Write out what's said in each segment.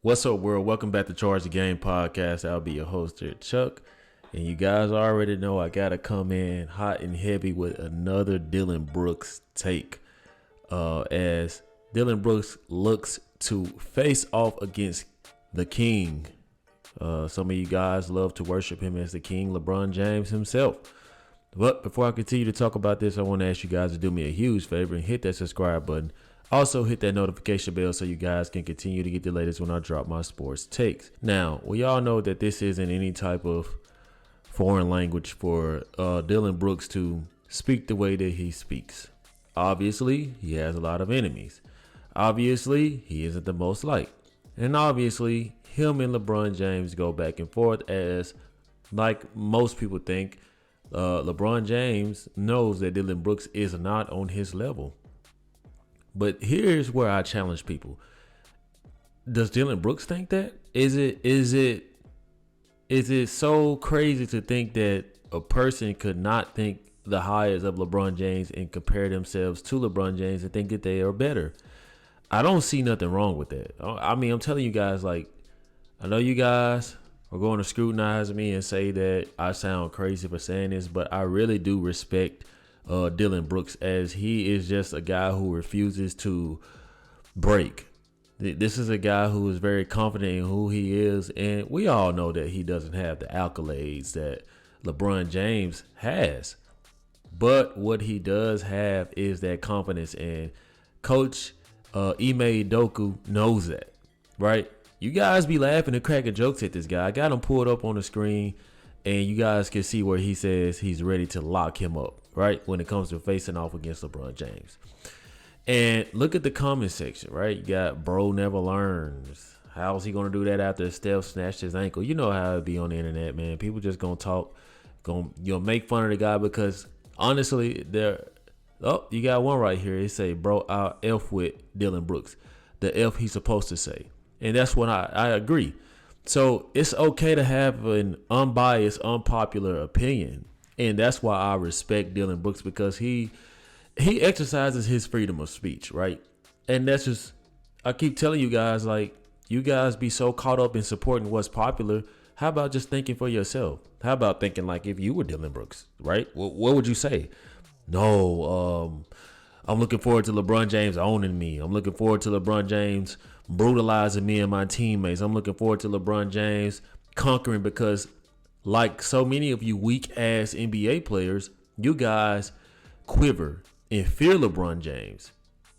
What's up, world? Welcome back to Charge the Game podcast. I'll be your host here, Chuck. And you guys already know I got to come in hot and heavy with another Dillon Brooks take. As Dillon Brooks looks to face off against the king. Some of you guys love to worship him as the king, LeBron James himself. But before I continue to talk about this, I want to ask you guys to do me a huge favor and hit that subscribe button. Also, hit that notification bell so you guys can continue to get the latest when I drop my sports takes. Now, we all know that this isn't any type of foreign language for Dillon Brooks to speak the way that he speaks. Obviously, he has a lot of enemies. Obviously, he isn't the most liked. And obviously, him and LeBron James go back and forth as, like most people think, LeBron James knows that Dillon Brooks is not on his level. But here's where I challenge people. Does Dillon Brooks think that? Is it so crazy to think that a person could not think the highest of LeBron James and compare themselves to LeBron James and think that they are better? I don't see nothing wrong with that. I mean, I'm telling you guys, like, I know you guys are going to scrutinize me and say that I sound crazy for saying this, but I really do respect Dillon Brooks, as he is just a guy who refuses to break. This is a guy who is very confident in who he is, and we all know that he doesn't have the accolades that LeBron James has. But what he does have is that confidence, and Coach Ime Doku knows that, right? You guys be laughing and cracking jokes at this guy. I got him pulled up on the screen, and you guys can see where he says he's ready to lock him up, right, when it comes to facing off against LeBron James. And look at the comment section, right? You got bro never learns. How is he going to do that after Steph snatched his ankle? You know how it be on the internet, man. People just going to talk, make fun of the guy because, honestly, you got one right here. It say, bro, I'll F with Dillon Brooks. The F he's supposed to say. And that's when I agree. So it's okay to have an unbiased, unpopular opinion. And that's why I respect Dillon Brooks, because he exercises his freedom of speech, right? And that's just, I keep telling you guys, like, you guys be so caught up in supporting what's popular. How about just thinking for yourself? How about thinking like if you were Dillon Brooks, right? What would you say? No, I'm looking forward to LeBron James owning me. I'm looking forward to LeBron James brutalizing me and my teammates. I'm looking forward to LeBron James conquering, because like so many of you weak ass NBA players, you guys quiver and fear LeBron James.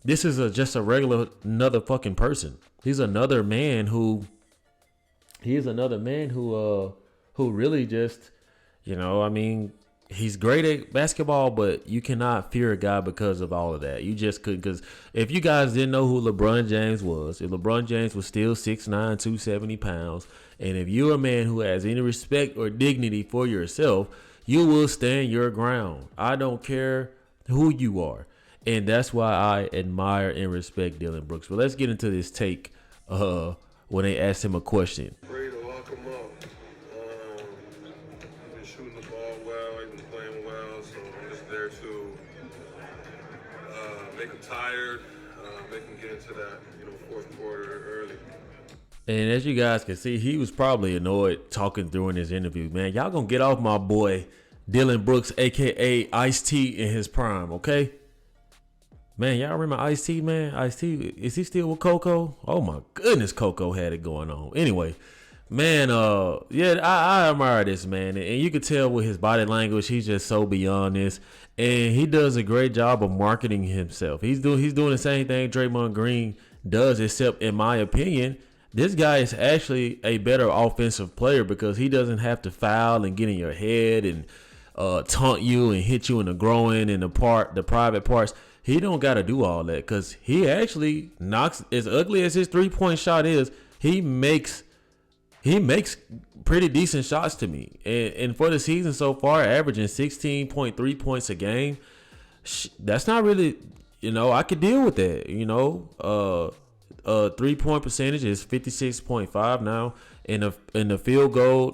This is just another fucking person. He's another man who really just, I mean, he's great at basketball, but you cannot fear a guy because of all of that. You just couldn't, because if you guys didn't know who LeBron James was, if LeBron James was still 6'9", 270 pounds, and if you're a man who has any respect or dignity for yourself, you will stand your ground. I don't care who you are. And that's why I admire and respect Dillon Brooks. But let's get into this take when they asked him a question. Ready to lock him up. He's been shooting the ball well. He's been playing well. So I'm just there to make him tired, make him get into that fourth quarter early. And as you guys can see, he was probably annoyed talking during his interview. Man, y'all gonna get off my boy Dillon Brooks, a.k.a. Ice-T in his prime, okay? Man, y'all remember Ice-T, man? Ice-T, is he still with Coco? Oh, my goodness, Coco had it going on. Anyway, man, I admire this, man. And you can tell with his body language, he's just so beyond this. And he does a great job of marketing himself. He's doing the same thing Draymond Green does, except in my opinion, this guy is actually a better offensive player because he doesn't have to foul and get in your head and taunt you and hit you in the groin and the private parts. He don't got to do all that because he actually knocks, as ugly as his 3-point shot is, he makes pretty decent shots to me. And for the season so far, averaging 16.3 points a game, that's not really, I could deal with that, 3-point percentage is 56.5 now, and the field goal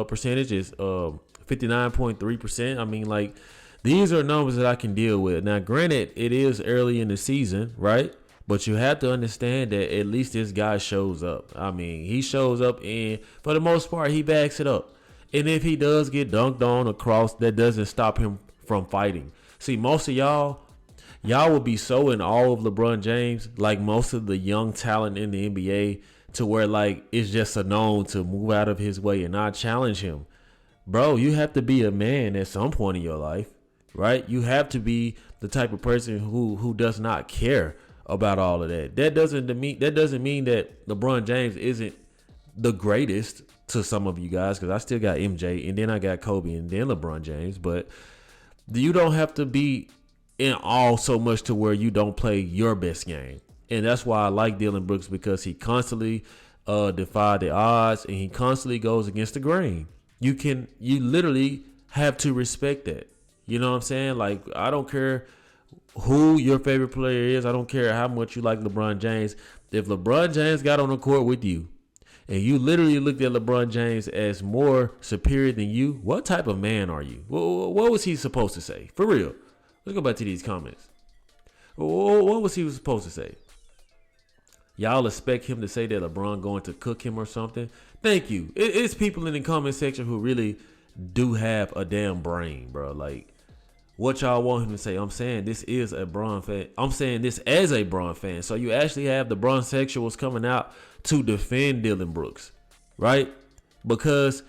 percentage is 59.3%. I mean, like, these are numbers that I can deal with. Now, granted, it is early in the season, right? But you have to understand that at least this guy shows up. I mean, he shows up and for the most part, he backs it up. And if he does get dunked on across, that doesn't stop him from fighting. See, most of y'all will be so in awe of LeBron James, like most of the young talent in the NBA, to where like it's just a known to move out of his way and not challenge him. Bro, you have to be a man at some point in your life, right? You have to be the type of person who does not care about all of that. That doesn't mean that LeBron James isn't the greatest to some of you guys, because I still got MJ and then I got Kobe and then LeBron James, but you don't have to be in awe so much to where you don't play your best game. And that's why I like Dillon Brooks, because he constantly defied the odds and he constantly goes against the grain. You literally have to respect that. You know what I'm saying? Like, I don't care who your favorite player is. I don't care how much you like LeBron James. If LeBron James got on the court with you and you literally looked at LeBron James as more superior than you, what type of man are you? What was he supposed to say? For real. Let's go back to these comments. What was he supposed to say? Y'all expect him to say that LeBron going to cook him or something? Thank you. It's people in the comment section who really do have a damn brain, bro. Like, what y'all want him to say? I'm saying this is a Bron fan. I'm saying this as a Bron fan. So you actually have the Bron sexuals coming out to defend Dillon Brooks, right? Because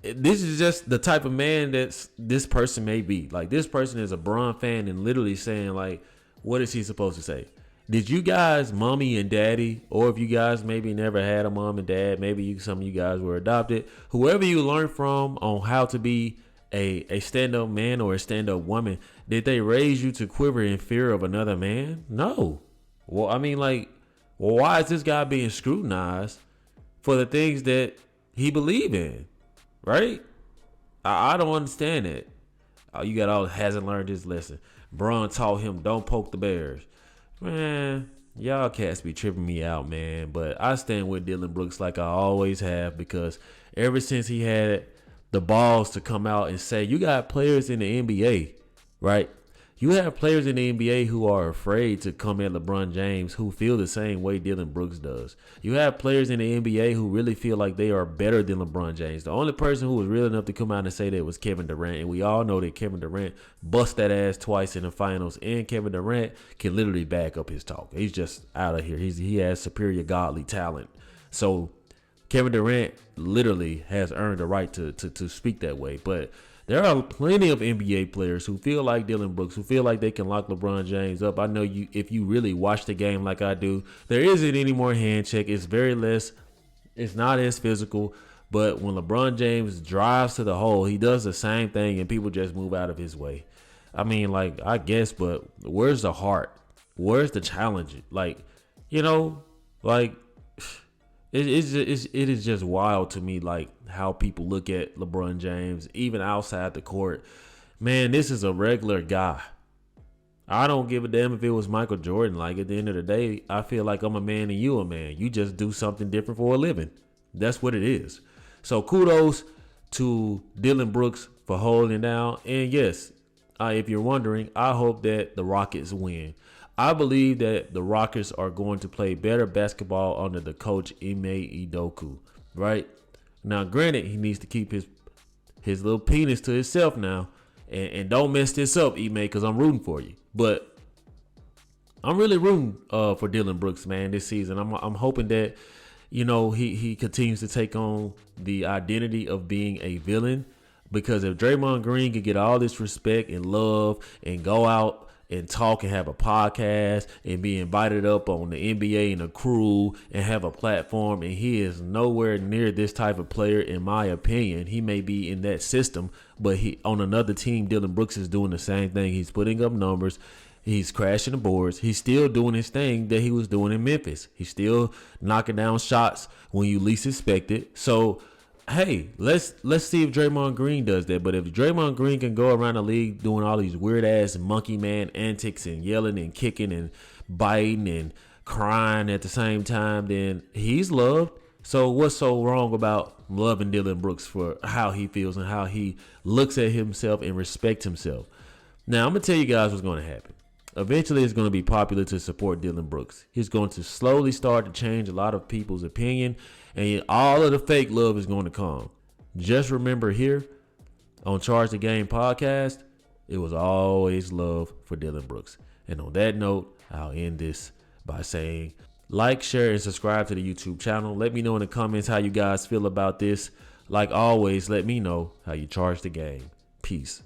this is just the type of man that this person may be. Like, this person is a Bron fan and literally saying, like, what is he supposed to say? Did you guys, mommy and daddy, or if you guys maybe never had a mom and dad, maybe some of you guys were adopted, whoever you learned from on how to be a stand-up man or a stand-up woman, did they raise you to quiver in fear of another man? No. Well, I mean, like, why is this guy being scrutinized for the things that he believe in, right? I don't understand that. You got all hasn't learned his lesson. Bron taught him don't poke the bears. Man, y'all cats be tripping me out, man. But I stand with Dillon Brooks like I always have, because ever since he had the balls to come out and say, you got players in the NBA, right? You have players in the NBA who are afraid to come at LeBron James, who feel the same way Dillon Brooks does. You have players in the NBA who really feel like they are better than LeBron James. The only person who was real enough to come out and say that was Kevin Durant. And we all know that Kevin Durant bust that ass twice in the finals. And Kevin Durant can literally back up his talk. He's just out of here. He has superior godly talent. So Kevin Durant literally has earned the right to speak that way. But there are plenty of NBA players who feel like Dillon Brooks, who feel like they can lock LeBron James up. I know you, if you really watch the game like I do, there isn't any more hand check. It's very less. It's not as physical. But when LeBron James drives to the hole, he does the same thing and people just move out of his way. I mean, like, I guess, but where's the heart? Where's the challenge? Like, you know, like, it is just wild to me, like, how people look at LeBron James, even outside the court. Man, this is a regular guy. I don't give a damn if it was Michael Jordan. Like, at the end of the day, I feel like I'm a man and you a man. You just do something different for a living. That's what it is. So kudos to Dillon Brooks for holding down. And yes, if you're wondering, I hope that the Rockets win. I believe that the Rockets are going to play better basketball under the coach Ime Udoka, right? Now, granted, he needs to keep his little penis to himself now, and don't mess this up, Ime, because I'm rooting for you. But I'm really rooting for Dillon Brooks, man, this season. I'm hoping that, you know, he continues to take on the identity of being a villain, because if Draymond Green could get all this respect and love and go out and talk and have a podcast and be invited up on the NBA and a crew and have a platform, and he is nowhere near this type of player, in my opinion. He may be in that system, but he on another team, Dillon Brooks is doing the same thing. He's putting up numbers. He's crashing the boards. He's still doing his thing that he was doing in Memphis. He's still knocking down shots when you least expect it. So, hey, let's see if Draymond Green does that. But if Draymond Green can go around the league doing all these weird ass monkey man antics and yelling and kicking and biting and crying at the same time, then he's loved. So what's so wrong about loving Dillon Brooks for how he feels and how he looks at himself and respects himself? Now, I'm going to tell you guys what's going to happen. Eventually, it's going to be popular to support Dillon Brooks. He's going to slowly start to change a lot of people's opinion, and all of the fake love is going to come. Just remember here on Charge the Game podcast, it was always love for Dillon Brooks. And on that note, I'll end this by saying like, share, and subscribe to the YouTube channel. Let me know in the comments how you guys feel about this. Like always, let me know how you charge the game. Peace.